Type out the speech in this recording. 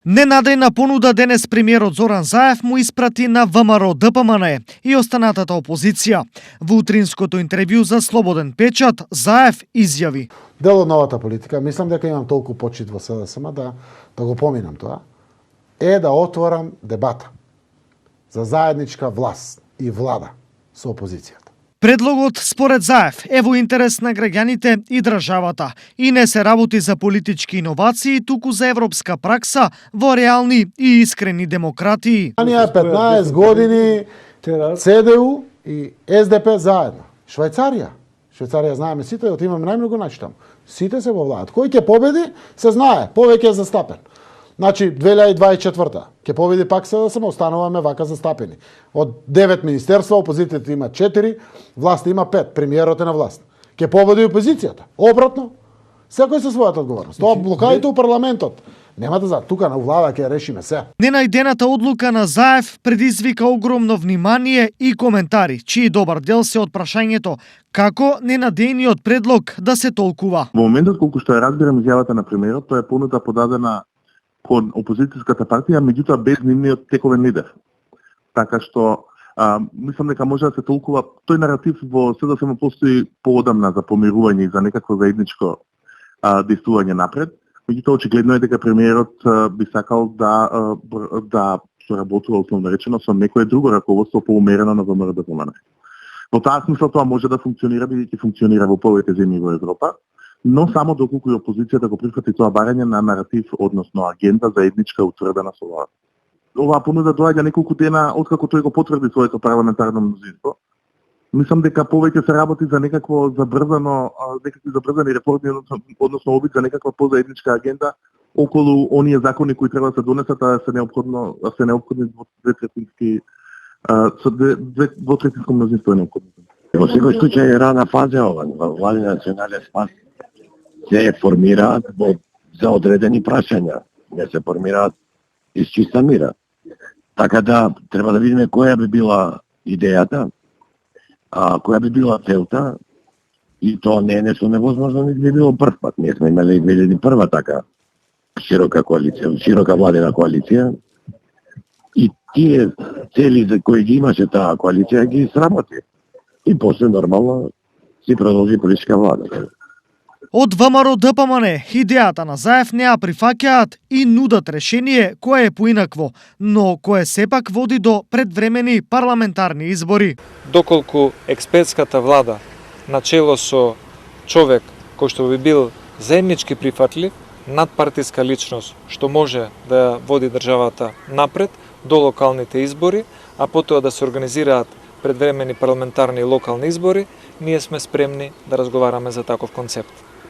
Ненадејна понуда денес премиерот Зоран Заев му испрати на ВМРО ДПМН и останатата опозиција. Во утринското интервју за Слободен печат, Заев изјави: Дел од новата политика, мислам дека имам толку почит во СДСМ да го поминам тоа, е да отворам дебата за заедничка власт и влада со опозицијата. Предлогот, според Заев, е во интерес на граѓаните и државата и не се работи за политички иновации, туку за европска пракса во реални и искрени демократии. Ние 15 години ЦДУ и СДП заедно. Швајцарија знаеме сите, имаме најмногу начин таму. Сите се во владат. Кој ќе победи, се знае, повеќе е застапен. Значи, 2024 ќе победи пак СДСМ, остануваме вака застапени. Од 9 министерства, опозицијата има 4, власта има 5, премиерот е на власт. Ќе победи опозицијата. Обратно, секој со својата одговорност. Тоа блокадите у парламентот. Нема да за тука на влада ќе решиме се. Ненајдената одлука на Заев предизвика огромно внимание и коментари, чии добар дел се од прашањето како ненадејниот предлог да се толкува. Во моментот колку што ја разбирам изјавата на премиерот, тоа е понуда подадена кон опозицијската партија, меѓутоа без нивниот тековен лидер. Така што мислам дека може да се толкува тој наратив во СДСМ постои поодамна за помирување и за некакво заедничко действување напред. Меѓутоа очигледно е дека премиерот би сакал да соработува основно речено со некое друго раководство поумерено на ВМРО ДПМН. Во таа смисла тоа може да функционира, бидејќи функционира во повеќе земји во Европа, но само доколку и опозицијата го прифати тоа барање на наратив, односно агенда заедничка утврдена со владата. Оваа понуда доаѓа неколку дена откако тој го потврди своето парламентарно мнозинство. Мислам дека повеќе се работи за некакви забрзани реформи, односно обид за некаква позаедничка агенда околу оние закони кои треба да се донесат, а се неопходни двотретинско мнозинство е неопходно. Во секој случај е рана фаза ова, влади национален спас се формираат за одредени прашања, не се формираат из чиста мира. Така да треба да видиме која би била идејата, која би била целта, и тоа не е нешто невозможно, не би било прв пат. Ние сме имали 2001 така широка коалиција, широка владена коалиција, и тие цели за кои ги имаше таа коалиција ги сработи. И после нормално си продолжи политичка влада. Од ВМРО ДПМН идејата на Заев не ја прифаќаат и нудат решение кое е поинакво, но кое сепак води до предвремени парламентарни избори. Доколку експертската влада начело со човек кој што би бил заеднички прифатлив, надпартиска личност што може да води државата напред до локалните избори, а потоа да се организираат предвремени парламентарни и локални избори, ние сме спремни да разговараме за таков концепт.